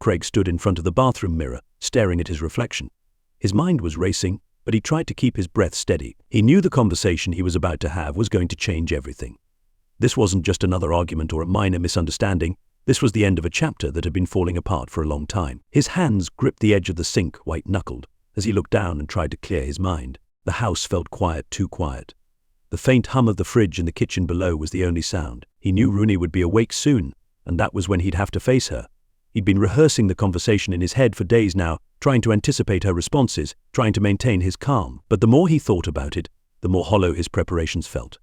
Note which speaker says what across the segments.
Speaker 1: Craig stood in front of the bathroom mirror, staring at his reflection. His mind was racing, but he tried to keep his breath steady. He knew the conversation he was about to have was going to change everything. This wasn't just another argument or a minor misunderstanding. This was the end of a chapter that had been falling apart for a long time. His hands gripped the edge of the sink, white-knuckled, as he looked down and tried to clear his mind. The house felt quiet, too quiet. The faint hum of the fridge in the kitchen below was the only sound. He knew Roni would be awake soon, and that was when he'd have to face her. He'd been rehearsing the conversation in his head for days now, trying to anticipate her responses, trying to maintain his calm. But the more he thought about it, the more hollow his preparations felt.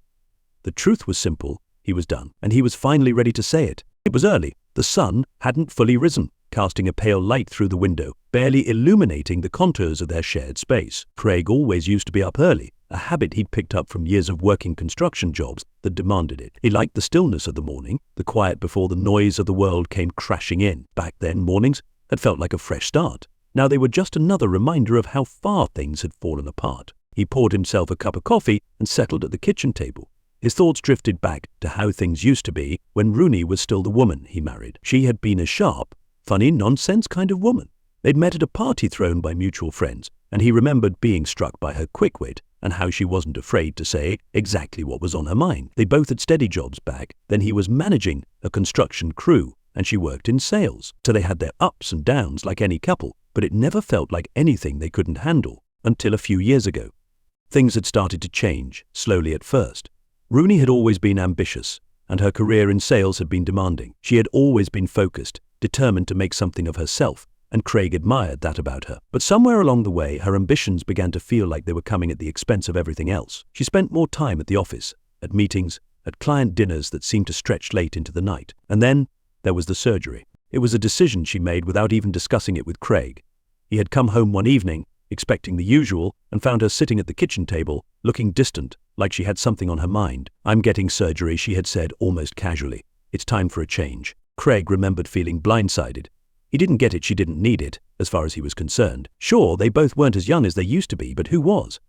Speaker 1: The truth was simple. He was done, and he was finally ready to say it. It was early. The sun hadn't fully risen, casting a pale light through the window, barely illuminating the contours of their shared space. Craig always used to be up early, a habit he'd picked up from years of working construction jobs that demanded it. He liked the stillness of the morning, the quiet before the noise of the world came crashing in. Back then, mornings had felt like a fresh start. Now they were just another reminder of how far things had fallen apart. He poured himself a cup of coffee and settled at the kitchen table. His thoughts drifted back to how things used to be when Roni was still the woman he married. She had been a sharp, funny, nonsense kind of woman. They'd met at a party thrown by mutual friends, and he remembered being struck by her quick wit and how she wasn't afraid to say exactly what was on her mind. They both had steady jobs back then. He was managing a construction crew, and she worked in sales. So they had their ups and downs like any couple, but it never felt like anything they couldn't handle until a few years ago. Things had started to change, slowly at first. Roni had always been ambitious, and her career in sales had been demanding. She had always been focused, determined to make something of herself, and Craig admired that about her. But somewhere along the way, her ambitions began to feel like they were coming at the expense of everything else. She spent more time at the office, at meetings, at client dinners that seemed to stretch late into the night. And then there was the surgery. It was a decision she made without even discussing it with Craig. He had come home one evening, expecting the usual, and found her sitting at the kitchen table, looking distant, like she had something on her mind. "I'm getting surgery," she had said almost casually. "It's time for a change." Craig remembered feeling blindsided. He didn't get it. She didn't need it, as far as he was concerned. Sure, they both weren't as young as they used to be, but who was?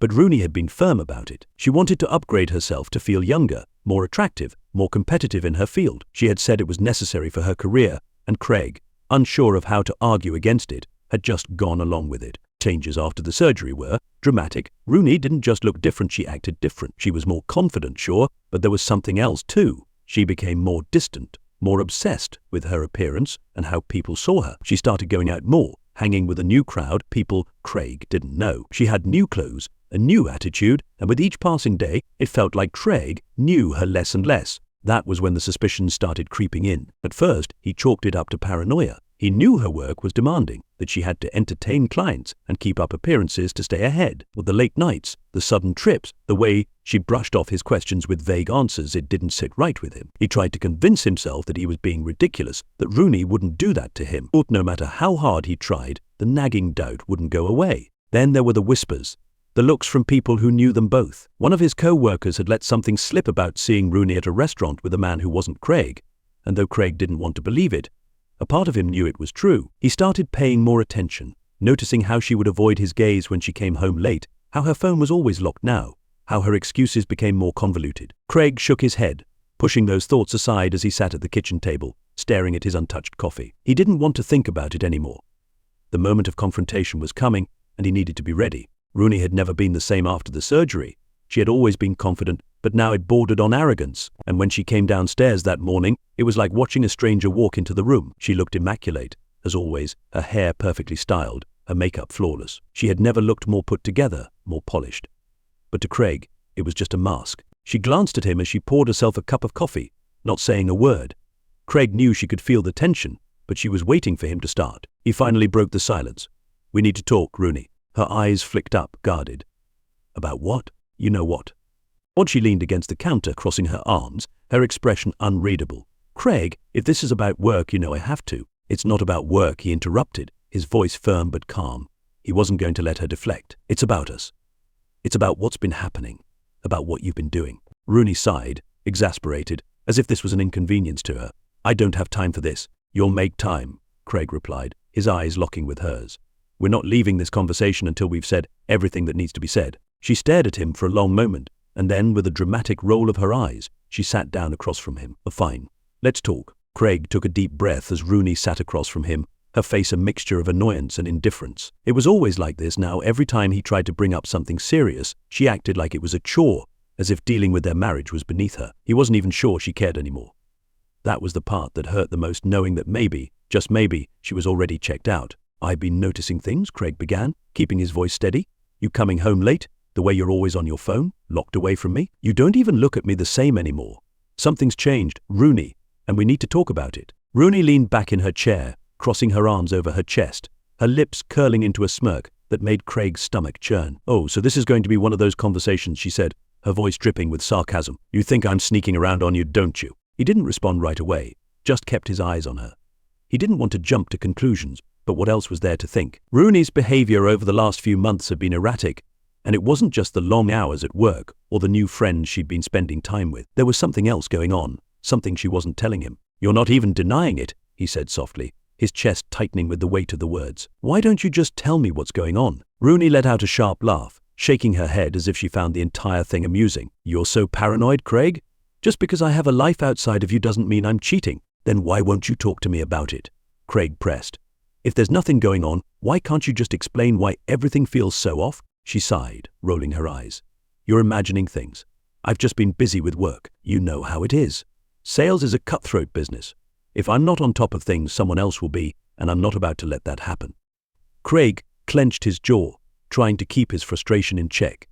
Speaker 1: But Roni had been firm about it. She wanted to upgrade herself to feel younger, more attractive, more competitive in her field. She had said it was necessary for her career, and Craig, unsure of how to argue against it, had just gone along with it. Changes after the surgery were dramatic. Roni didn't just look different, she acted different. She was more confident, sure, but there was something else too. She became more distant, more obsessed with her appearance and how people saw her. She started going out more, hanging with a new crowd, people Craig didn't know. She had new clothes, a new attitude, and with each passing day, it felt like Craig knew her less and less. That was when the suspicions started creeping in. At first, he chalked it up to paranoia. He knew her work was demanding, that she had to entertain clients and keep up appearances to stay ahead. With the late nights, the sudden trips, the way she brushed off his questions with vague answers, it didn't sit right with him. He tried to convince himself that he was being ridiculous, that Roni wouldn't do that to him. But no matter how hard he tried, the nagging doubt wouldn't go away. Then there were the whispers, the looks from people who knew them both. One of his co-workers had let something slip about seeing Roni at a restaurant with a man who wasn't Craig, and though Craig didn't want to believe it, a part of him knew it was true. He started paying more attention, noticing how she would avoid his gaze when she came home late, how her phone was always locked now, how her excuses became more convoluted. Craig shook his head, pushing those thoughts aside as he sat at the kitchen table, staring at his untouched coffee. He didn't want to think about it anymore. The moment of confrontation was coming, and he needed to be ready. Roni had never been the same after the surgery. She had always been confident, but now it bordered on arrogance. And when she came downstairs that morning, it was like watching a stranger walk into the room. She looked immaculate, as always, her hair perfectly styled, her makeup flawless. She had never looked more put together, more polished. But to Craig, it was just a mask. She glanced at him as she poured herself a cup of coffee, not saying a word. Craig knew she could feel the tension, but she was waiting for him to start. He finally broke the silence. "We need to talk, Roni." Her eyes flicked up, guarded. "About what?" "You know what." She leaned against the counter, crossing her arms, her expression unreadable. "Craig, if this is about work, you know I have to." "It's not about work," he interrupted, his voice firm but calm. He wasn't going to let her deflect. "It's about us. It's about what's been happening, about what you've been doing." Roni sighed, exasperated, as if this was an inconvenience to her. "I don't have time for this." "You'll make time," Craig replied, his eyes locking with hers. "We're not leaving this conversation until we've said everything that needs to be said." She stared at him for a long moment, and then, with a dramatic roll of her eyes, she sat down across from him. "Fine. Let's talk." Craig took a deep breath as Roni sat across from him, her face a mixture of annoyance and indifference. It was always like this now. Every time he tried to bring up something serious, she acted like it was a chore, as if dealing with their marriage was beneath her. He wasn't even sure she cared anymore. That was the part that hurt the most, knowing that maybe, just maybe, she was already checked out. "I've been noticing things," Craig began, keeping his voice steady. "You coming home late? The way you're always on your phone, locked away from me? You don't even look at me the same anymore. Something's changed, Roni, and we need to talk about it." Roni leaned back in her chair, crossing her arms over her chest, her lips curling into a smirk that made Craig's stomach churn. "Oh, so this is going to be one of those conversations," she said, her voice dripping with sarcasm. "You think I'm sneaking around on you, don't you?" He didn't respond right away, just kept his eyes on her. He didn't want to jump to conclusions, but what else was there to think? Roni's behavior over the last few months had been erratic, and it wasn't just the long hours at work or the new friends she'd been spending time with. There was something else going on, something she wasn't telling him. "You're not even denying it," he said softly, his chest tightening with the weight of the words. "Why don't you just tell me what's going on?" Roni let out a sharp laugh, shaking her head as if she found the entire thing amusing. "You're so paranoid, Craig? Just because I have a life outside of you doesn't mean I'm cheating. Then why won't you talk to me about it?" Craig pressed. "If there's nothing going on, why can't you just explain why everything feels so off?" She sighed, rolling her eyes. "You're imagining things. I've just been busy with work. You know how it is. Sales is a cutthroat business. If I'm not on top of things, someone else will be, and I'm not about to let that happen." Craig clenched his jaw, trying to keep his frustration in check.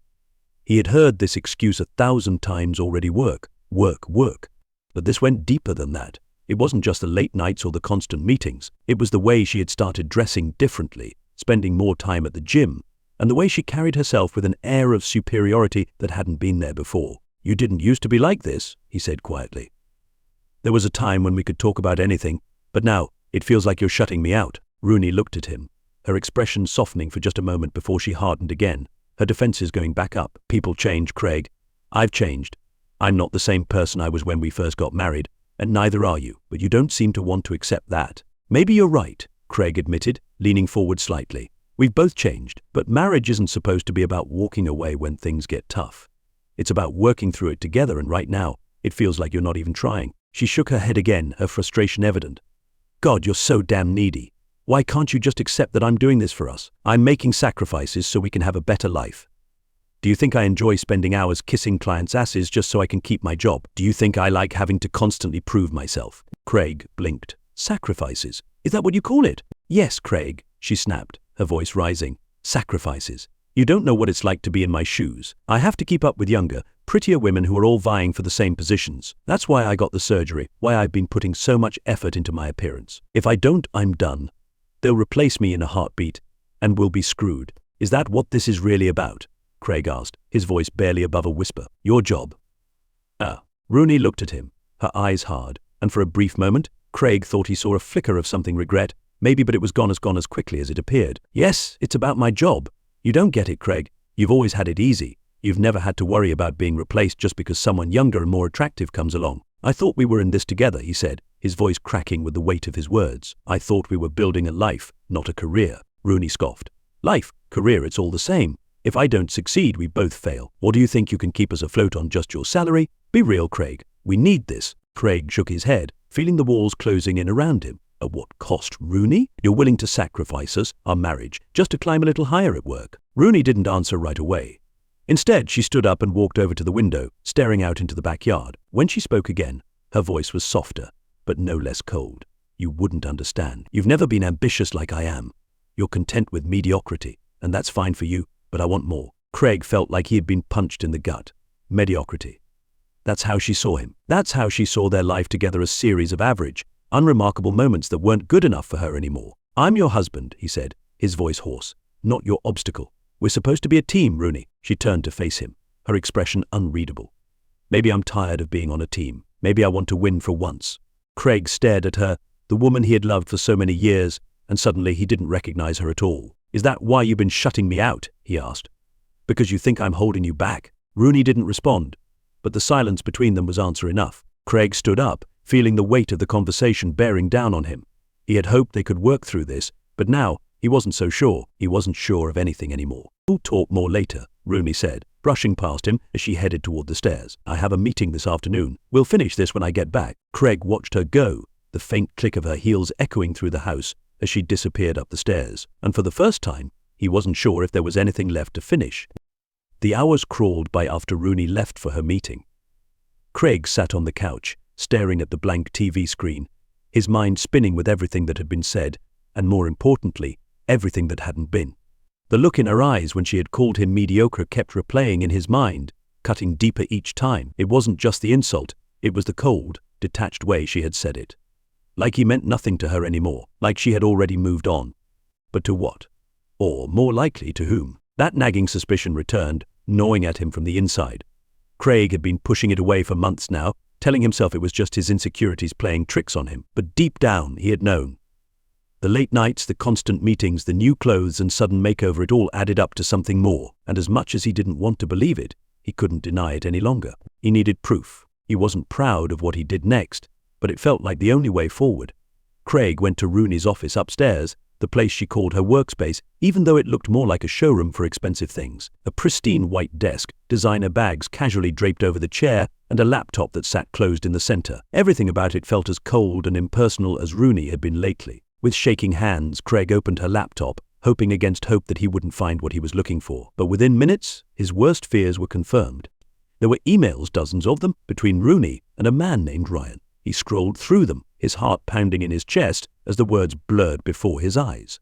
Speaker 1: He had heard this excuse 1,000 times already: work, work, work. But this went deeper than that. It wasn't just the late nights or the constant meetings. It was the way she had started dressing differently, spending more time at the gym, and the way she carried herself with an air of superiority that hadn't been there before. "You didn't used to be like this," he said quietly. "There was a time when we could talk about anything, but now it feels like you're shutting me out." Roni looked at him, her expression softening for just a moment before she hardened again, her defenses going back up. "People change, Craig. I've changed. I'm not the same person I was when we first got married, and neither are you, but you don't seem to want to accept that." "Maybe you're right," Craig admitted, leaning forward slightly. "We've both changed, but marriage isn't supposed to be about walking away when things get tough. It's about working through it together, and right now, it feels like you're not even trying." She shook her head again, her frustration evident. "God, you're so damn needy. Why can't you just accept that I'm doing this for us? I'm making sacrifices so we can have a better life. Do you think I enjoy spending hours kissing clients' asses just so I can keep my job? Do you think I like having to constantly prove myself?" Craig blinked. "Sacrifices? Is that what you call it?" "Yes, Craig," she snapped, her voice rising. "Sacrifices. You don't know what it's like to be in my shoes. I have to keep up with younger, prettier women who are all vying for the same positions. That's why I got the surgery, why I've been putting so much effort into my appearance. If I don't, I'm done. They'll replace me in a heartbeat, and we'll be screwed. Is that what this is really about?" Craig asked, his voice barely above a whisper. "Your job." Roni looked at him, her eyes hard, and for a brief moment, Craig thought he saw a flicker of something regret, maybe, but it was gone as quickly as it appeared. "Yes, it's about my job. You don't get it, Craig. You've always had it easy. You've never had to worry about being replaced just because someone younger and more attractive comes along. I thought we were in this together," he said, his voice cracking with the weight of his words. "I thought we were building a life, not a career." Roni scoffed. "Life, career, it's all the same. If I don't succeed, we both fail. Or do you think you can keep us afloat on just your salary? Be real, Craig. We need this." Craig shook his head, feeling the walls closing in around him. "At what cost, Roni? You're willing to sacrifice us, our marriage, just to climb a little higher at work?" Roni didn't answer right away. Instead, she stood up and walked over to the window, staring out into the backyard. When she spoke again, her voice was softer, but no less cold. "You wouldn't understand. You've never been ambitious like I am. You're content with mediocrity, and that's fine for you, but I want more." Craig felt like he had been punched in the gut. Mediocrity. That's how she saw him. That's how she saw their life together, a series of average, unremarkable moments that weren't good enough for her anymore. "I'm your husband," he said, his voice hoarse, "not your obstacle. We're supposed to be a team, Roni." She turned to face him, her expression unreadable. "Maybe I'm tired of being on a team. Maybe I want to win for once." Craig stared at her, the woman he had loved for so many years, and suddenly he didn't recognize her at all. "Is that why you've been shutting me out?" he asked. "Because you think I'm holding you back?" Roni didn't respond, but the silence between them was answer enough. Craig stood up, feeling the weight of the conversation bearing down on him. He had hoped they could work through this, but now he wasn't so sure. He wasn't sure of anything anymore. "We'll talk more later," Roni said, brushing past him as she headed toward the stairs. "I have a meeting this afternoon. We'll finish this when I get back." Craig watched her go, the faint click of her heels echoing through the house, as she disappeared up the stairs, and for the first time, he wasn't sure if there was anything left to finish. The hours crawled by after Roni left for her meeting. Craig sat on the couch, staring at the blank TV screen, his mind spinning with everything that had been said, and more importantly, everything that hadn't been. The look in her eyes when she had called him mediocre kept replaying in his mind, cutting deeper each time. It wasn't just the insult, it was the cold, detached way she had said it. Like he meant nothing to her anymore, like she had already moved on. But to what? Or, more likely, to whom? That nagging suspicion returned, gnawing at him from the inside. Craig had been pushing it away for months now, telling himself it was just his insecurities playing tricks on him. But deep down, he had known. The late nights, the constant meetings, the new clothes and sudden makeover, it all added up to something more, and as much as he didn't want to believe it, he couldn't deny it any longer. He needed proof. He wasn't proud of what he did next, but it felt like the only way forward. Craig went to Roni's office upstairs, the place she called her workspace, even though it looked more like a showroom for expensive things. A pristine white desk, designer bags casually draped over the chair, and a laptop that sat closed in the center. Everything about it felt as cold and impersonal as Roni had been lately. With shaking hands, Craig opened her laptop, hoping against hope that he wouldn't find what he was looking for. But within minutes, his worst fears were confirmed. There were emails, dozens of them, between Roni and a man named Ryan. He scrolled through them, his heart pounding in his chest as the words blurred before his eyes.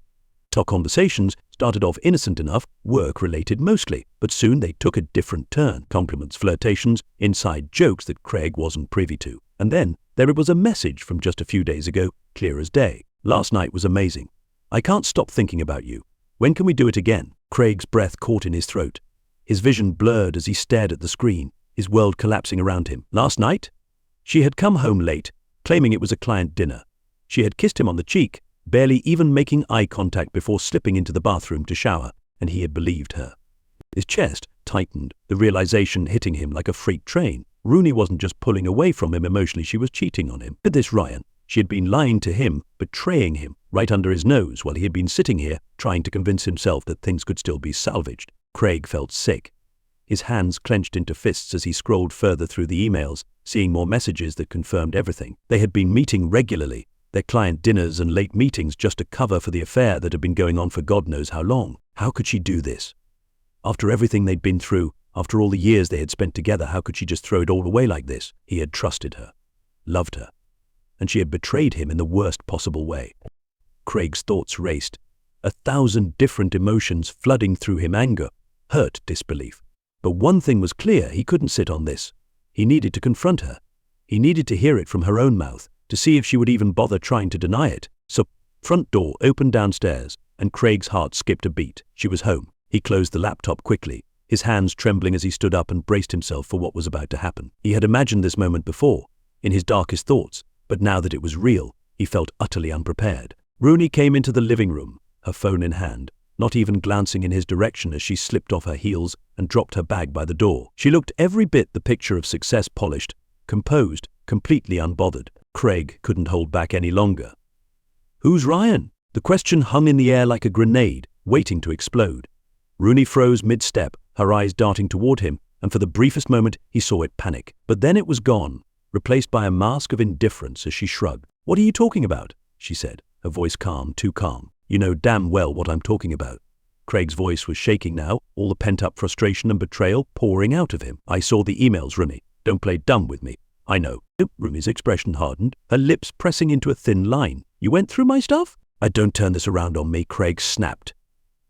Speaker 1: Our conversations started off innocent enough, work-related mostly, but soon they took a different turn. Compliments, flirtations, inside jokes that Craig wasn't privy to. And then there was a message from just a few days ago, clear as day. Last night was amazing. I can't stop thinking about you. When can we do it again? Craig's breath caught in his throat. His vision blurred as he stared at the screen, his world collapsing around him. Last night? She had come home late, claiming it was a client dinner. She had kissed him on the cheek, barely even making eye contact before slipping into the bathroom to shower, and he had believed her. His chest tightened, the realization hitting him like a freight train. Roni wasn't just pulling away from him emotionally, she was cheating on him. With this Ryan, she had been lying to him, betraying him, right under his nose while he had been sitting here trying to convince himself that things could still be salvaged. Craig felt sick. His hands clenched into fists as he scrolled further through the emails, seeing more messages that confirmed everything. They had been meeting regularly, their client dinners and late meetings just a cover for the affair that had been going on for God knows how long. How could she do this? After everything they'd been through, after all the years they had spent together, how could she just throw it all away like this? He had trusted her, loved her, and she had betrayed him in the worst possible way. Craig's thoughts raced, 1,000 different emotions flooding through him: anger, hurt, disbelief. But one thing was clear, he couldn't sit on this. He needed to confront her. He needed to hear it from her own mouth, to see if she would even bother trying to deny it. So, front door opened downstairs, and Craig's heart skipped a beat. She was home. He closed the laptop quickly, his hands trembling as he stood up and braced himself for what was about to happen. He had imagined this moment before, in his darkest thoughts, but now that it was real, he felt utterly unprepared. Roni came into the living room, her phone in hand, not even glancing in his direction as she slipped off her heels and dropped her bag by the door. She looked every bit the picture of success, polished, composed, completely unbothered. Craig couldn't hold back any longer. "Who's Ryan?" The question hung in the air like a grenade, waiting to explode. Roni froze mid-step, her eyes darting toward him, and for the briefest moment he saw it panic. But then it was gone, replaced by a mask of indifference as she shrugged. "What are you talking about?" she said, her voice calm, too calm. "You know damn well what I'm talking about." Craig's voice was shaking now, all the pent-up frustration and betrayal pouring out of him. "I saw the emails, Roni. Don't play dumb with me." "I know." Roni's expression hardened, her lips pressing into a thin line. "You went through my stuff?" "Don't turn this around on me," Craig snapped.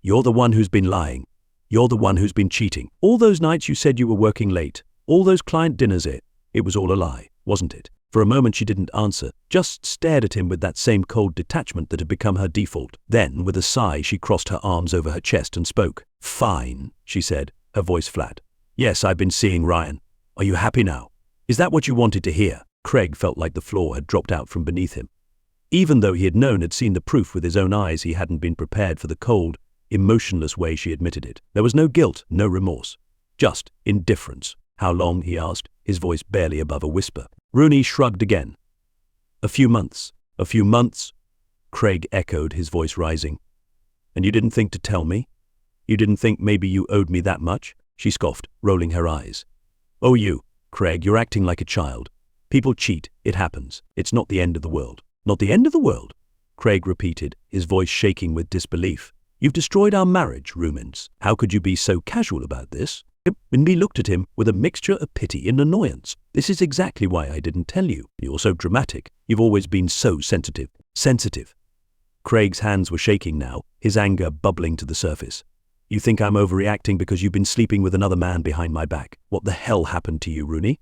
Speaker 1: "You're the one who's been lying. You're the one who's been cheating. All those nights you said you were working late, all those client dinners, it was all a lie, wasn't it?" For a moment she didn't answer, just stared at him with that same cold detachment that had become her default. Then, with a sigh, she crossed her arms over her chest and spoke. "Fine," she said, her voice flat. "Yes, I've been seeing Ryan. Are you happy now? Is that what you wanted to hear?" Craig felt like the floor had dropped out from beneath him. Even though he had seen the proof with his own eyes, he hadn't been prepared for the cold, emotionless way she admitted it. There was no guilt, no remorse, just indifference. "How long?" he asked, his voice barely above a whisper. Roni shrugged again. "A few months." "A few months?" Craig echoed, his voice rising. "And you didn't think to tell me? You didn't think maybe you owed me that much?" She scoffed, rolling her eyes. "Oh, Craig, you're acting like a child. People cheat, it happens. It's not the end of the world." "Not the end of the world?" Craig repeated, his voice shaking with disbelief. You've destroyed our marriage, Rumens. How could you be so casual about this? Mindy looked at him with a mixture of pity and annoyance. This is exactly why I didn't tell you. You're so dramatic. You've always been so sensitive. Sensitive. Craig's hands were shaking now, his anger bubbling to the surface. You think I'm overreacting because you've been sleeping with another man behind my back. What the hell happened to you, Roni?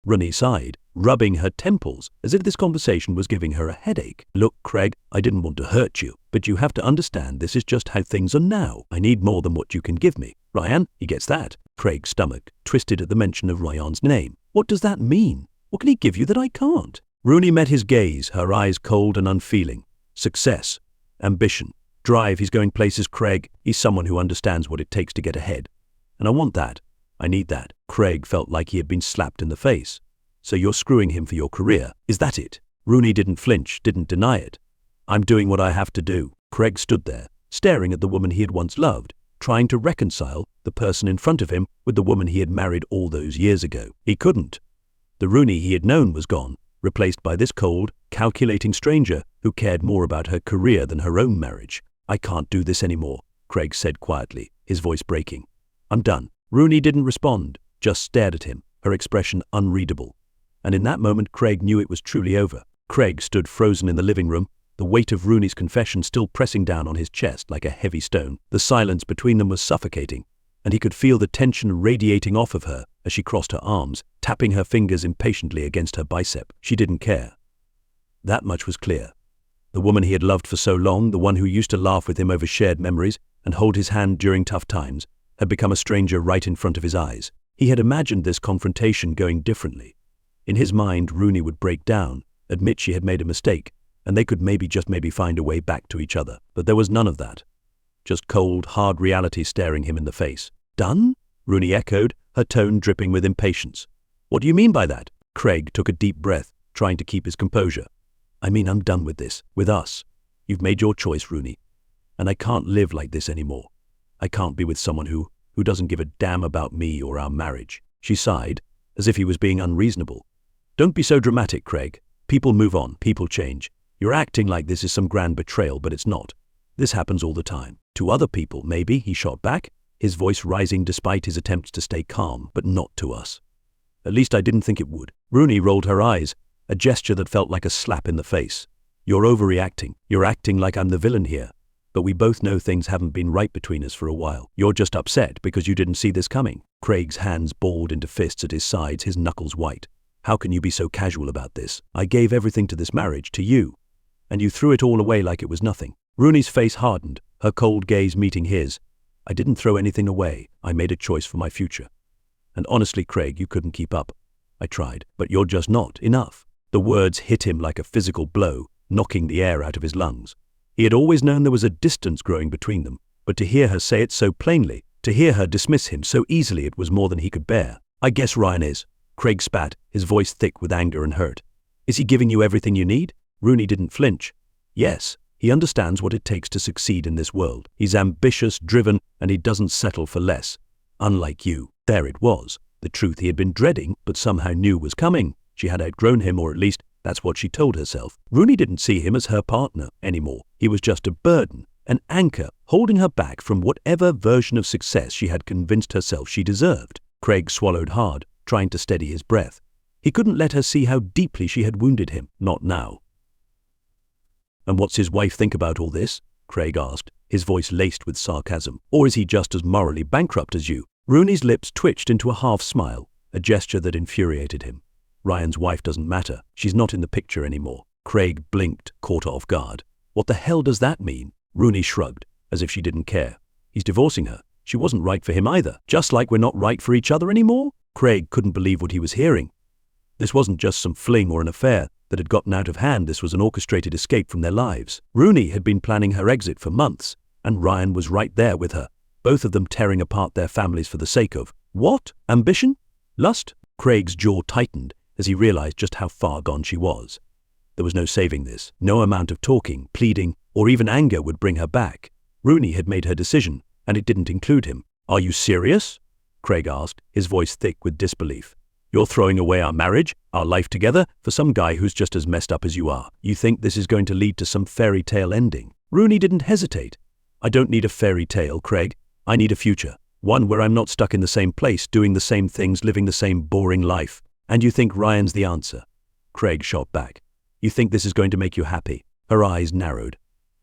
Speaker 1: Roni sighed, rubbing her temples as if this conversation was giving her a headache. Look, Craig, I didn't want to hurt you, but you have to understand this is just how things are now. I need more than what you can give me. Ryan, he gets that. Craig's stomach twisted at the mention of Ryan's name. What does that mean? What can he give you that I can't? Roni met his gaze, her eyes cold and unfeeling. Success, ambition, drive. He's going places, Craig. He's someone who understands what it takes to get ahead. And I want that. I need that. Craig felt like he had been slapped in the face. So you're screwing him for your career, is that it? Roni didn't flinch, didn't deny it. I'm doing what I have to do. Craig stood there, staring at the woman he had once loved, trying to reconcile the person in front of him with the woman he had married all those years ago. He couldn't. The Roni he had known was gone, replaced by this cold, calculating stranger who cared more about her career than her own marriage. I can't do this anymore, Craig said quietly, his voice breaking. I'm done. Roni didn't respond, just stared at him, her expression unreadable. And in that moment Craig knew it was truly over. Craig stood frozen in the living room, the weight of Roni's confession still pressing down on his chest like a heavy stone. The silence between them was suffocating, and he could feel the tension radiating off of her as she crossed her arms, tapping her fingers impatiently against her bicep. She didn't care. That much was clear. The woman he had loved for so long, the one who used to laugh with him over shared memories and hold his hand during tough times, had become a stranger right in front of his eyes. He had imagined this confrontation going differently. In his mind, Roni would break down, admit she had made a mistake, and they could maybe find a way back to each other. But there was none of that. Just cold, hard reality staring him in the face. Done? Roni echoed, her tone dripping with impatience. What do you mean by that? Craig took a deep breath, trying to keep his composure. I mean, I'm done with this, with us. You've made your choice, Roni. And I can't live like this anymore. I can't be with someone who doesn't give a damn about me or our marriage. She sighed, as if he was being unreasonable. Don't be so dramatic, Craig. People move on, people change. You're acting like this is some grand betrayal, but it's not. This happens all the time. To other people, maybe, he shot back, his voice rising despite his attempts to stay calm, but not to us. At least I didn't think it would. Roni rolled her eyes, a gesture that felt like a slap in the face. You're overreacting. You're acting like I'm the villain here. But we both know things haven't been right between us for a while. You're just upset because you didn't see this coming. Craig's hands balled into fists at his sides, his knuckles white. How can you be so casual about this? I gave everything to this marriage, to you. And you threw it all away like it was nothing. Roni's face hardened, her cold gaze meeting his. I didn't throw anything away. I made a choice for my future. And honestly, Craig, you couldn't keep up. I tried, but you're just not enough. The words hit him like a physical blow, knocking the air out of his lungs. He had always known there was a distance growing between them, but to hear her say it so plainly, to hear her dismiss him so easily, it was more than he could bear. I guess Ryan is. Craig spat, his voice thick with anger and hurt. Is he giving you everything you need? Roni didn't flinch. Yes, he understands what it takes to succeed in this world. He's ambitious, driven, and he doesn't settle for less. Unlike you. There it was, the truth he had been dreading, but somehow knew was coming. She had outgrown him, or at least that's what she told herself. Roni didn't see him as her partner anymore. He was just a burden, an anchor, holding her back from whatever version of success she had convinced herself she deserved. Craig swallowed hard, trying to steady his breath. He couldn't let her see how deeply she had wounded him. Not now. And what's his wife think about all this? Craig asked, his voice laced with sarcasm. Or is he just as morally bankrupt as you? Roni's lips twitched into a half smile, a gesture that infuriated him. Ryan's wife doesn't matter. She's not in the picture anymore. Craig blinked, caught off guard. What the hell does that mean? Roni shrugged, as if she didn't care. He's divorcing her. She wasn't right for him either. Just like we're not right for each other anymore? Craig couldn't believe what he was hearing. This wasn't just some fling or an affair that had gotten out of hand. This was an orchestrated escape from their lives. Roni had been planning her exit for months, and Ryan was right there with her, both of them tearing apart their families for the sake of what? Ambition? Lust? Craig's jaw tightened as he realized just how far gone she was. There was no saving this. No amount of talking, pleading, or even anger would bring her back. Roni had made her decision, and it didn't include him. Are you serious? Craig asked, his voice thick with disbelief. You're throwing away our marriage, our life together, for some guy who's just as messed up as you are. You think this is going to lead to some fairy tale ending?" Roni didn't hesitate. "I don't need a fairy tale, Craig. I need a future. One where I'm not stuck in the same place, doing the same things, living the same boring life." "And you think Ryan's the answer?" Craig shot back. "You think this is going to make you happy?" Her eyes narrowed.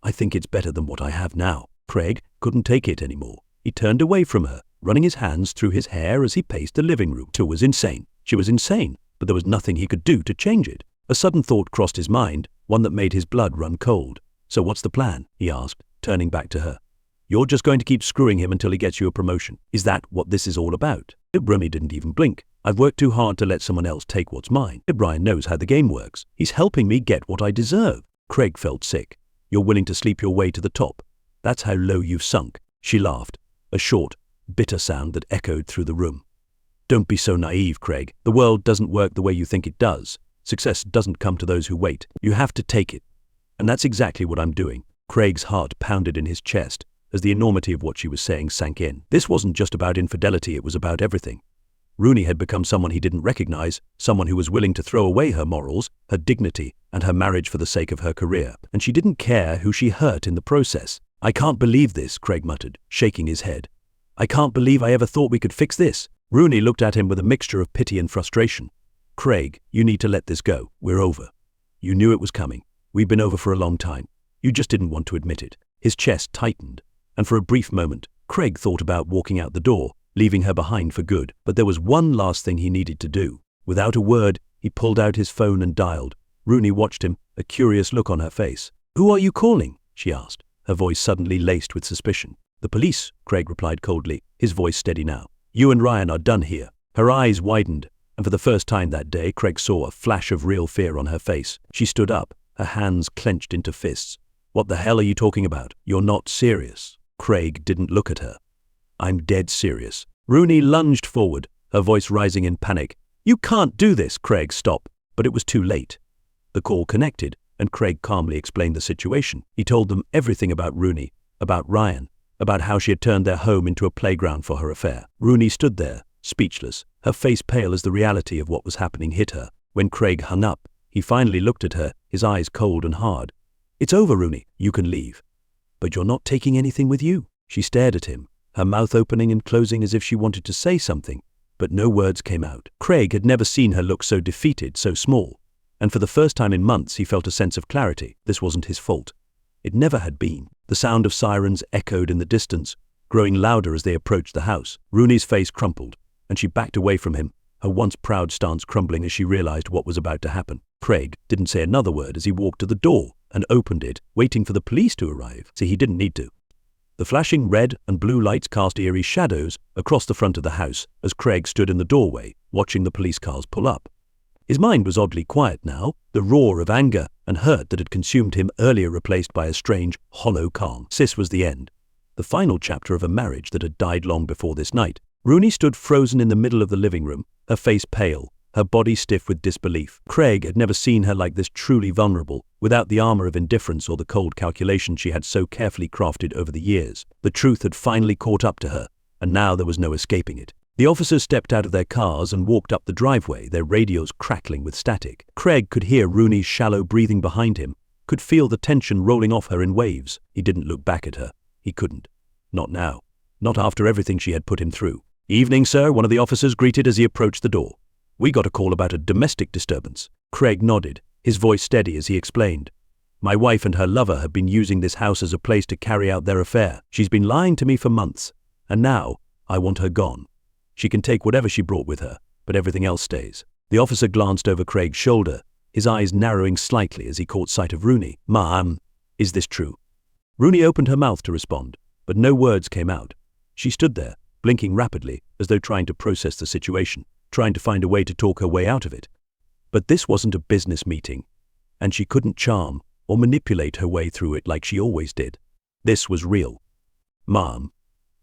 Speaker 1: "I think it's better than what I have now." Craig couldn't take it anymore. He turned away from her, running his hands through his hair as he paced the living room. It was insane. She was insane, but there was nothing he could do to change it. A sudden thought crossed his mind, one that made his blood run cold. "So what's the plan?" he asked, turning back to her. "You're just going to keep screwing him until he gets you a promotion. Is that what this is all about?" Roni didn't even blink. "I've worked too hard to let someone else take what's mine. Brian knows how the game works. He's helping me get what I deserve." Craig felt sick. "You're willing to sleep your way to the top. That's how low you've sunk." She laughed, a short, bitter sound that echoed through the room. "Don't be so naive, Craig. The world doesn't work the way you think it does. Success doesn't come to those who wait. You have to take it. And that's exactly what I'm doing." Craig's heart pounded in his chest as the enormity of what she was saying sank in. This wasn't just about infidelity, it was about everything. Roni had become someone he didn't recognize, someone who was willing to throw away her morals, her dignity, and her marriage for the sake of her career. And she didn't care who she hurt in the process. "I can't believe this," Craig muttered, shaking his head. "I can't believe I ever thought we could fix this." Roni looked at him with a mixture of pity and frustration. "Craig, you need to let this go. We're over. You knew it was coming. We've been over for a long time. You just didn't want to admit it." His chest tightened, and for a brief moment, Craig thought about walking out the door, leaving her behind for good. But there was one last thing he needed to do. Without a word, he pulled out his phone and dialed. Roni watched him, a curious look on her face. "Who are you calling?" she asked, her voice suddenly laced with suspicion. "The police," Craig replied coldly, his voice steady now. "You and Ryan are done here." Her eyes widened, and for the first time that day, Craig saw a flash of real fear on her face. She stood up, her hands clenched into fists. "What the hell are you talking about? You're not serious." Craig didn't look at her. "I'm dead serious." Roni lunged forward, her voice rising in panic. "You can't do this, Craig, stop." But it was too late. The call connected, and Craig calmly explained the situation. He told them everything about Roni, about Ryan, about how she had turned their home into a playground for her affair. Roni stood there, speechless, her face pale as the reality of what was happening hit her. When Craig hung up, he finally looked at her, his eyes cold and hard. "It's over, Roni. You can leave." "But you're not taking anything with you." She stared at him, her mouth opening and closing as if she wanted to say something, but no words came out. Craig had never seen her look so defeated, so small, and for the first time in months he felt a sense of clarity. This wasn't his fault. It never had been. The sound of sirens echoed in the distance, growing louder as they approached the house. Roni's face crumpled, and she backed away from him, her once proud stance crumbling as she realized what was about to happen. Craig didn't say another word as he walked to the door and opened it, waiting for the police to arrive. See, he didn't need to. The flashing red and blue lights cast eerie shadows across the front of the house as Craig stood in the doorway, watching the police cars pull up. His mind was oddly quiet now, the roar of anger and hurt that had consumed him earlier replaced by a strange, hollow calm. This was the end. The final chapter of a marriage that had died long before this night. Roni stood frozen in the middle of the living room, her face pale, her body stiff with disbelief. Craig had never seen her like this, truly vulnerable, without the armor of indifference or the cold calculation she had so carefully crafted over the years. The truth had finally caught up to her, and now there was no escaping it. The officers stepped out of their cars and walked up the driveway, their radios crackling with static. Craig could hear Roni's shallow breathing behind him, could feel the tension rolling off her in waves. He didn't look back at her. He couldn't. Not now. Not after everything she had put him through. "Evening, sir," one of the officers greeted as he approached the door. "We got a call about a domestic disturbance." Craig nodded, his voice steady as he explained. "My wife and her lover have been using this house as a place to carry out their affair. She's been lying to me for months, and now I want her gone. She can take whatever she brought with her, but everything else stays." The officer glanced over Craig's shoulder, his eyes narrowing slightly as he caught sight of Roni. "Ma'am, is this true?" Roni opened her mouth to respond, but no words came out. She stood there, blinking rapidly, as though trying to process the situation, trying to find a way to talk her way out of it. But this wasn't a business meeting, and she couldn't charm or manipulate her way through it like she always did. This was real. "Ma'am,"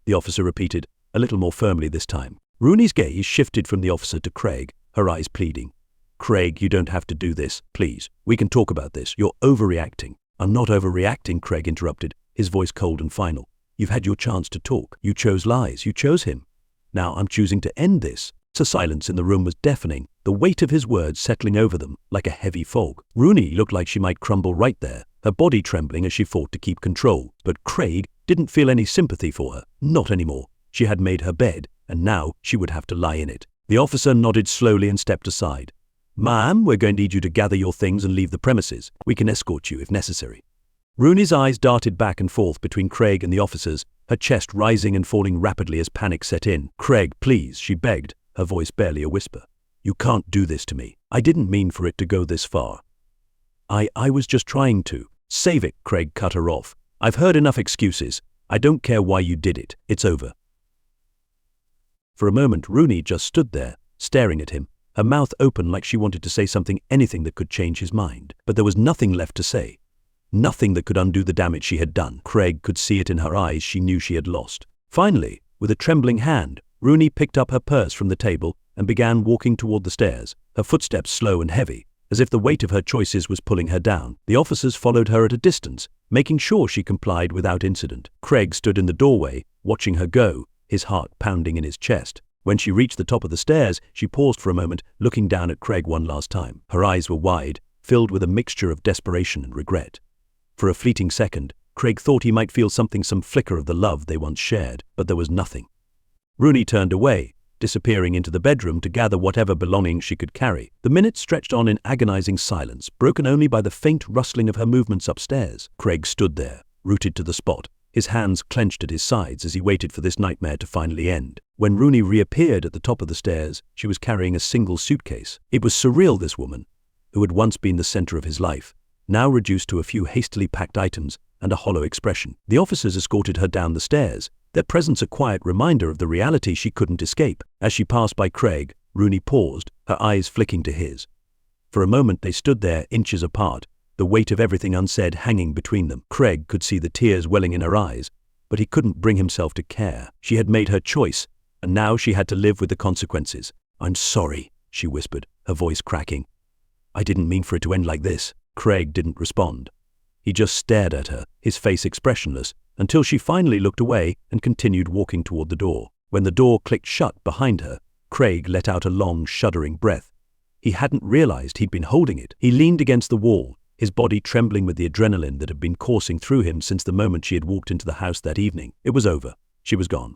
Speaker 1: the officer repeated, a little more firmly this time. Roni's gaze shifted from the officer to Craig, her eyes pleading. "Craig, you don't have to do this, please. We can talk about this. You're overreacting." "I'm not overreacting," Craig interrupted, his voice cold and final. "You've had your chance to talk. You chose lies. You chose him. Now I'm choosing to end this." The silence in the room was deafening, the weight of his words settling over them like a heavy fog. Roni looked like she might crumble right there, her body trembling as she fought to keep control. But Craig didn't feel any sympathy for her, not anymore. She had made her bed, and now she would have to lie in it. The officer nodded slowly and stepped aside. "Ma'am, we're going to need you to gather your things and leave the premises. We can escort you if necessary." Roni's eyes darted back and forth between Craig and the officers, her chest rising and falling rapidly as panic set in. "Craig, please," she begged, her voice barely a whisper. "You can't do this to me. I didn't mean for it to go this far. I was just trying to." "Save it," Craig cut her off. "I've heard enough excuses. I don't care why you did it. It's over." For a moment, Roni just stood there, staring at him, her mouth open like she wanted to say something, anything that could change his mind. But there was nothing left to say. Nothing that could undo the damage she had done. Craig could see it in her eyes. She knew she had lost. Finally, with a trembling hand, Roni picked up her purse from the table and began walking toward the stairs, her footsteps slow and heavy, as if the weight of her choices was pulling her down. The officers followed her at a distance, making sure she complied without incident. Craig stood in the doorway, watching her go, his heart pounding in his chest. When she reached the top of the stairs, she paused for a moment, looking down at Craig one last time. Her eyes were wide, filled with a mixture of desperation and regret. For a fleeting second, Craig thought he might feel some flicker of the love they once shared, but there was nothing. Roni turned away, disappearing into the bedroom to gather whatever belongings she could carry. The minutes stretched on in agonizing silence, broken only by the faint rustling of her movements upstairs. Craig stood there, rooted to the spot, his hands clenched at his sides as he waited for this nightmare to finally end. When Roni reappeared at the top of the stairs, she was carrying a single suitcase. It was surreal, this woman, who had once been the center of his life, now reduced to a few hastily packed items and a hollow expression. The officers escorted her down the stairs, their presence a quiet reminder of the reality she couldn't escape. As she passed by Craig, Roni paused, her eyes flicking to his. For a moment they stood there, inches apart, the weight of everything unsaid hanging between them. Craig could see the tears welling in her eyes, but he couldn't bring himself to care. She had made her choice, and now she had to live with the consequences. "I'm sorry," she whispered, her voice cracking. "I didn't mean for it to end like this." Craig didn't respond. He just stared at her, his face expressionless, until she finally looked away and continued walking toward the door. When the door clicked shut behind her, Craig let out a long, shuddering breath. He hadn't realized he'd been holding it. He leaned against the wall, his body trembling with the adrenaline that had been coursing through him since the moment she had walked into the house that evening. It was over. She was gone.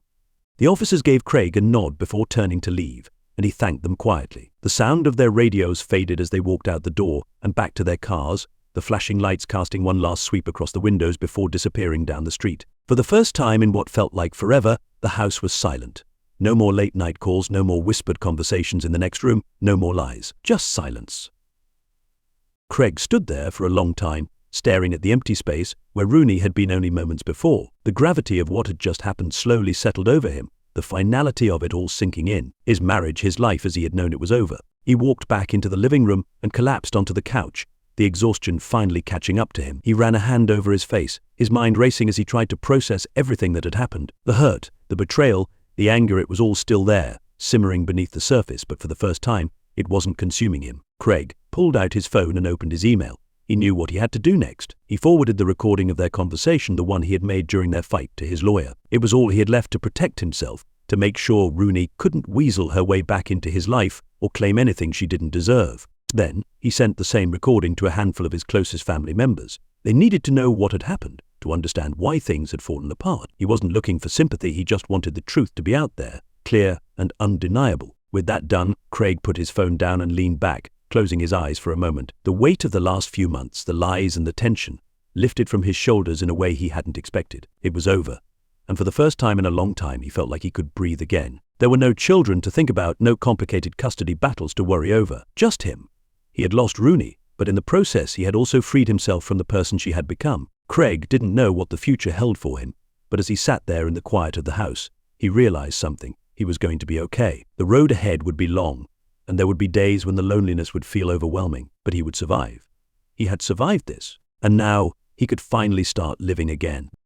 Speaker 1: The officers gave Craig a nod before turning to leave, and he thanked them quietly. The sound of their radios faded as they walked out the door and back to their cars, the flashing lights casting one last sweep across the windows before disappearing down the street. For the first time in what felt like forever, the house was silent. No more late-night calls, no more whispered conversations in the next room, no more lies. Just silence. Craig stood there for a long time, staring at the empty space where Roni had been only moments before. The gravity of what had just happened slowly settled over him, the finality of it all sinking in. His marriage, his life as he had known it was over. He walked back into the living room and collapsed onto the couch, the exhaustion finally catching up to him. He ran a hand over his face, his mind racing as he tried to process everything that had happened. The hurt, the betrayal, the anger, it was all still there, simmering beneath the surface, but for the first time, it wasn't consuming him. Craig pulled out his phone and opened his email. He knew what he had to do next. He forwarded the recording of their conversation, the one he had made during their fight, to his lawyer. It was all he had left to protect himself, to make sure Roni couldn't weasel her way back into his life or claim anything she didn't deserve. Then, he sent the same recording to a handful of his closest family members. They needed to know what had happened, to understand why things had fallen apart. He wasn't looking for sympathy, he just wanted the truth to be out there, clear and undeniable. With that done, Craig put his phone down and leaned back, closing his eyes for a moment. The weight of the last few months, the lies and the tension, lifted from his shoulders in a way he hadn't expected. It was over, and for the first time in a long time he felt like he could breathe again. There were no children to think about, no complicated custody battles to worry over. Just him. He had lost Roni, but in the process he had also freed himself from the person she had become. Craig didn't know what the future held for him, but as he sat there in the quiet of the house, he realized something. He was going to be okay. The road ahead would be long, and there would be days when the loneliness would feel overwhelming, but he would survive. He had survived this, and now he could finally start living again.